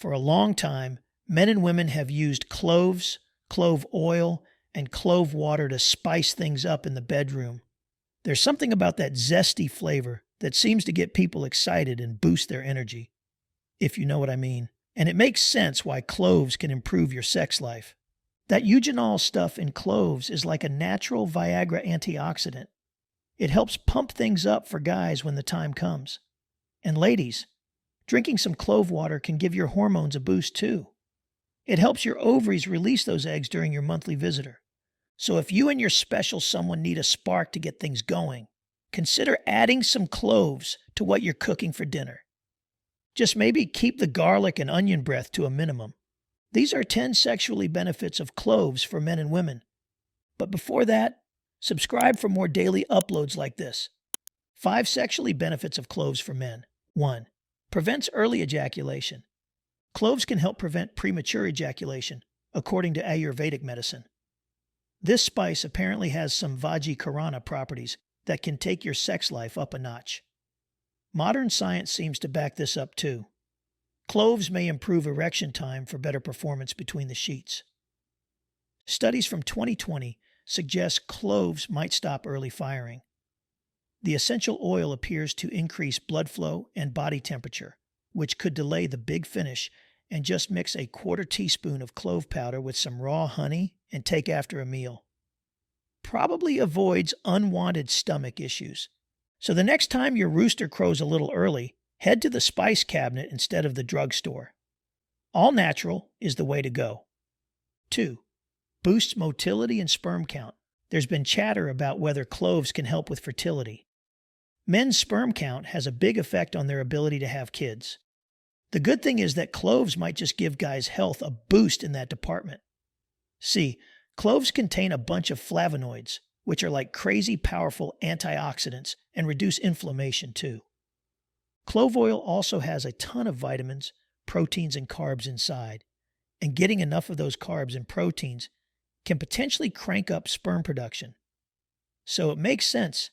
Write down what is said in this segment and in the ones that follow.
For a long time, men and women have used cloves, clove oil, and clove water to spice things up in the bedroom. There's something about that zesty flavor that seems to get people excited and boost their energy, if you know what I mean. And it makes sense why cloves can improve your sex life. That eugenol stuff in cloves is like a natural Viagra antioxidant. It helps pump things up for guys when the time comes. And ladies, drinking some clove water can give your hormones a boost too. It helps your ovaries release those eggs during your monthly visitor. So if you and your special someone need a spark to get things going, consider adding some cloves to what you're cooking for dinner. Just maybe keep the garlic and onion breath to a minimum. These are 10 sexually benefits of cloves for men and women. But before that, subscribe for more daily uploads like this. 5 sexually benefits of cloves for men. 1. Prevents early ejaculation. Cloves can help prevent premature ejaculation, according to Ayurvedic medicine. This spice apparently has some Vajjikarana properties that can take your sex life up a notch. Modern science seems to back this up too. Cloves may improve erection time for better performance between the sheets. Studies from 2020 suggest cloves might stop early firing. The essential oil appears to increase blood flow and body temperature, which could delay the big finish, and just mix a 1/4 teaspoon of clove powder with some raw honey and take after a meal. Probably avoids unwanted stomach issues. So the next time your rooster crows a little early, head to the spice cabinet instead of the drugstore. All natural is the way to go. 2. Boosts motility and sperm count. There's been chatter about whether cloves can help with fertility. Men's sperm count has a big effect on their ability to have kids. The good thing is that cloves might just give guys' health a boost in that department. See, cloves contain a bunch of flavonoids, which are like crazy powerful antioxidants and reduce inflammation too. Clove oil also has a ton of vitamins, proteins, and carbs inside, and getting enough of those carbs and proteins can potentially crank up sperm production. So it makes sense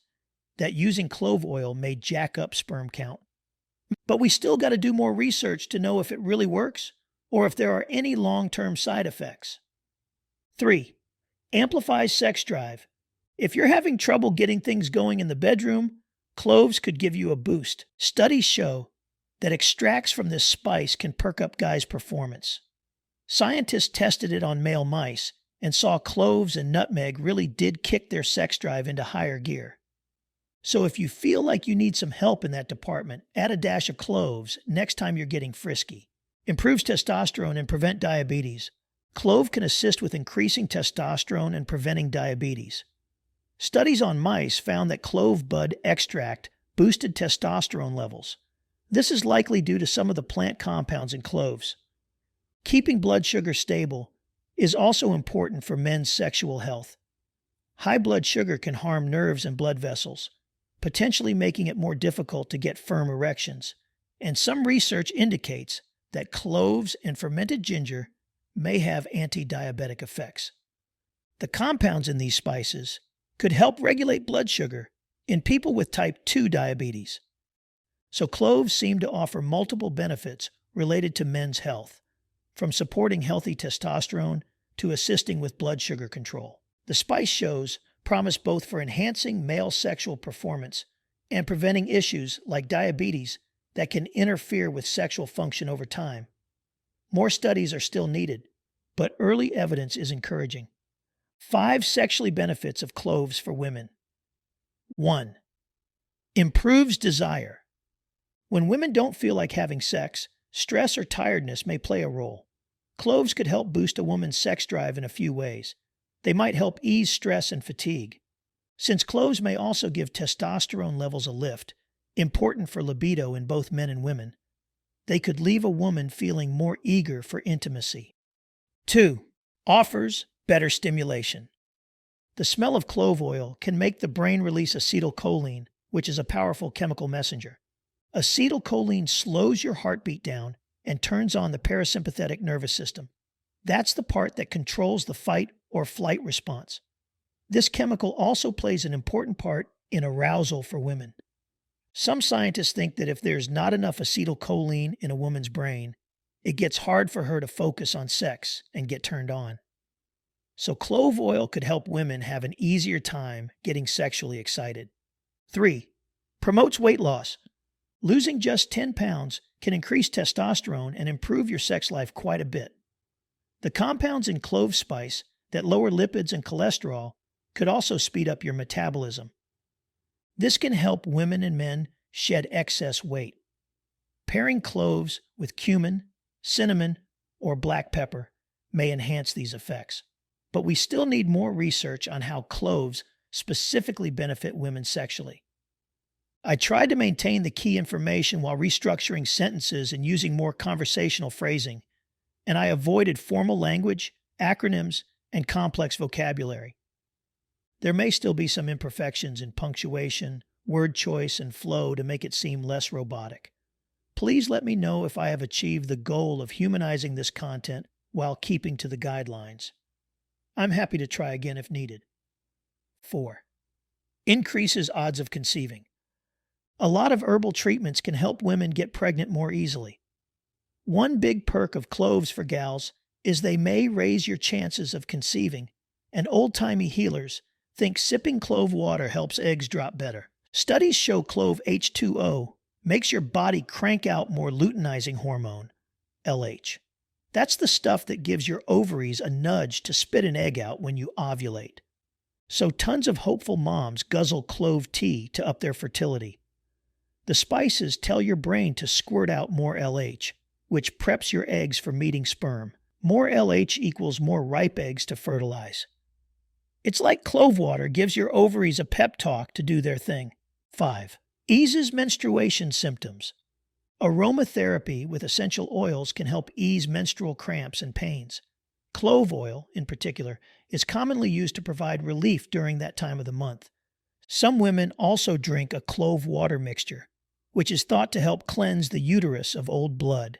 that using clove oil may jack up sperm count. But we still got to do more research to know if it really works or if there are any long-term side effects. 3. Amplifies sex drive. If you're having trouble getting things going in the bedroom, cloves could give you a boost. Studies show that extracts from this spice can perk up guys' performance. Scientists tested it on male mice and saw cloves and nutmeg really did kick their sex drive into higher gear. So if you feel like you need some help in that department, add a dash of cloves next time you're getting frisky. Improves testosterone and prevent diabetes. Clove can assist with increasing testosterone and preventing diabetes. Studies on mice found that clove bud extract boosted testosterone levels. This is likely due to some of the plant compounds in cloves. Keeping blood sugar stable is also important for men's sexual health. High blood sugar can harm nerves and blood vessels, potentially making it more difficult to get firm erections. And some research indicates that cloves and fermented ginger may have anti-diabetic effects. The compounds in these spices could help regulate blood sugar in people with type 2 diabetes. So cloves seem to offer multiple benefits related to men's health, from supporting healthy testosterone to assisting with blood sugar control. The spice shows promise both for enhancing male sexual performance and preventing issues like diabetes that can interfere with sexual function over time. More studies are still needed, but early evidence is encouraging. 5 sexually benefits of cloves for women. 1. Improves desire. When women don't feel like having sex, stress or tiredness may play a role. Cloves could help boost a woman's sex drive in a few ways. They might help ease stress and fatigue. Since cloves may also give testosterone levels a lift, important for libido in both men and women, they could leave a woman feeling more eager for intimacy. 2. Offers better stimulation. The smell of clove oil can make the brain release acetylcholine, which is a powerful chemical messenger. Acetylcholine slows your heartbeat down and turns on the parasympathetic nervous system. That's the part that controls the fight or flight response. This chemical also plays an important part in arousal for women. Some scientists think that if there's not enough acetylcholine in a woman's brain, it gets hard for her to focus on sex and get turned on. So clove oil could help women have an easier time getting sexually excited. 3. Promotes weight loss. Losing just 10 pounds can increase testosterone and improve your sex life quite a bit. The compounds in clove spice that lower lipids and cholesterol could also speed up your metabolism. This can help women and men shed excess weight. Pairing cloves with cumin, cinnamon, or black pepper may enhance these effects. But we still need more research on how cloves specifically benefit women sexually. I tried to maintain the key information while restructuring sentences and using more conversational phrasing, and I avoided formal language, acronyms, and complex vocabulary. There may still be some imperfections in punctuation, word choice, and flow to make it seem less robotic. Please let me know if I have achieved the goal of humanizing this content while keeping to the guidelines. I'm happy to try again if needed. 4. Increases odds of conceiving. A lot of herbal treatments can help women get pregnant more easily. One big perk of cloves for gals is they may raise your chances of conceiving, and old-timey healers think sipping clove water helps eggs drop better. Studies show clove H2O makes your body crank out more luteinizing hormone, LH. That's the stuff that gives your ovaries a nudge to spit an egg out when you ovulate. So tons of hopeful moms guzzle clove tea to up their fertility. The spices tell your brain to squirt out more LH, which preps your eggs for meeting sperm. More LH equals more ripe eggs to fertilize. It's like clove water gives your ovaries a pep talk to do their thing. 5. Eases menstruation symptoms. Aromatherapy with essential oils can help ease menstrual cramps and pains. Clove oil, in particular, is commonly used to provide relief during that time of the month. Some women also drink a clove water mixture, which is thought to help cleanse the uterus of old blood.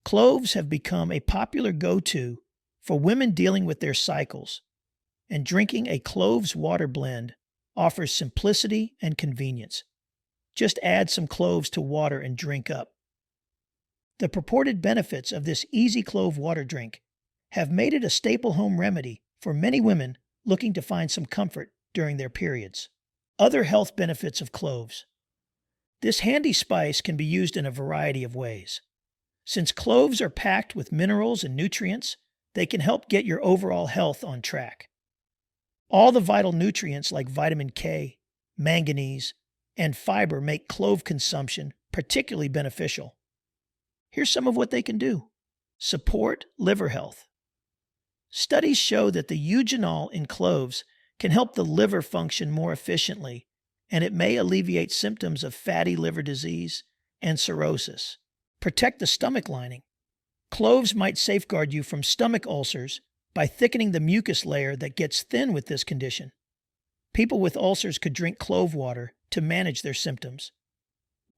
Cloves have become a popular go-to for women dealing with their cycles, and drinking a cloves water blend offers simplicity and convenience. Just add some cloves to water and drink up. The purported benefits of this easy clove water drink have made it a staple home remedy for many women looking to find some comfort during their periods. Other health benefits of cloves. This handy spice can be used in a variety of ways. Since cloves are packed with minerals and nutrients, they can help get your overall health on track. All the vital nutrients like vitamin K, manganese, and fiber make clove consumption particularly beneficial. Here's some of what they can do. Support liver health. Studies show that the eugenol in cloves can help the liver function more efficiently, and it may alleviate symptoms of fatty liver disease and cirrhosis. Protect the stomach lining. Cloves might safeguard you from stomach ulcers by thickening the mucus layer that gets thin with this condition. People with ulcers could drink clove water to manage their symptoms.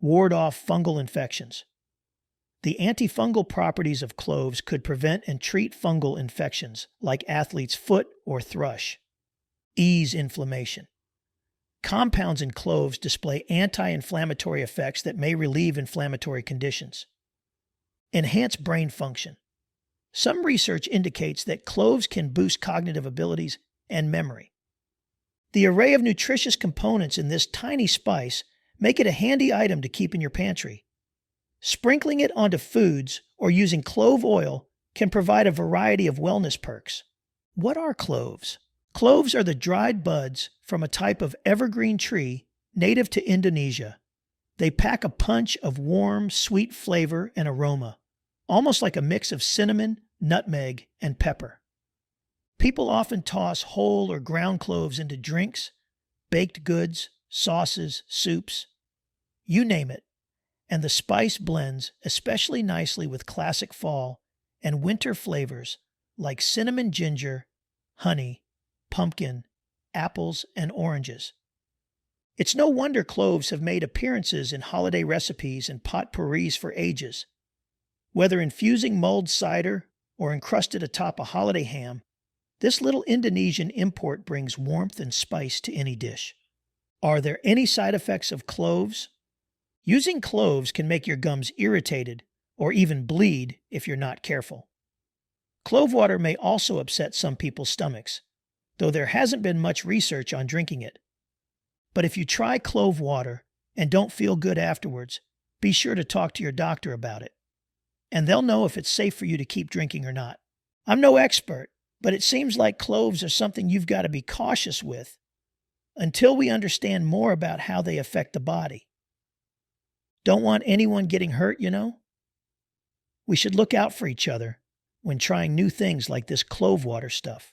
Ward off fungal infections. The antifungal properties of cloves could prevent and treat fungal infections like athlete's foot or thrush. Ease inflammation. Compounds in cloves display anti-inflammatory effects that may relieve inflammatory conditions. Enhance brain function. Some research indicates that cloves can boost cognitive abilities and memory. The array of nutritious components in this tiny spice make it a handy item to keep in your pantry. Sprinkling it onto foods or using clove oil can provide a variety of wellness perks. What are cloves? Cloves are the dried buds from a type of evergreen tree native to Indonesia. They pack a punch of warm, sweet flavor and aroma, almost like a mix of cinnamon, nutmeg, and pepper. People often toss whole or ground cloves into drinks, baked goods, sauces, soups, you name it, and the spice blends especially nicely with classic fall and winter flavors like cinnamon ginger, honey, pumpkin, apples, and oranges. It's no wonder cloves have made appearances in holiday recipes and potpourris for ages. Whether infusing mulled cider or encrusted atop a holiday ham, this little Indonesian import brings warmth and spice to any dish. Are there any side effects of cloves? Using cloves can make your gums irritated or even bleed if you're not careful. Clove water may also upset some people's stomachs, though there hasn't been much research on drinking it. But if you try clove water and don't feel good afterwards, be sure to talk to your doctor about it, and they'll know if it's safe for you to keep drinking or not. I'm no expert, but it seems like cloves are something you've got to be cautious with until we understand more about how they affect the body. Don't want anyone getting hurt, you know? We should look out for each other when trying new things like this clove water stuff.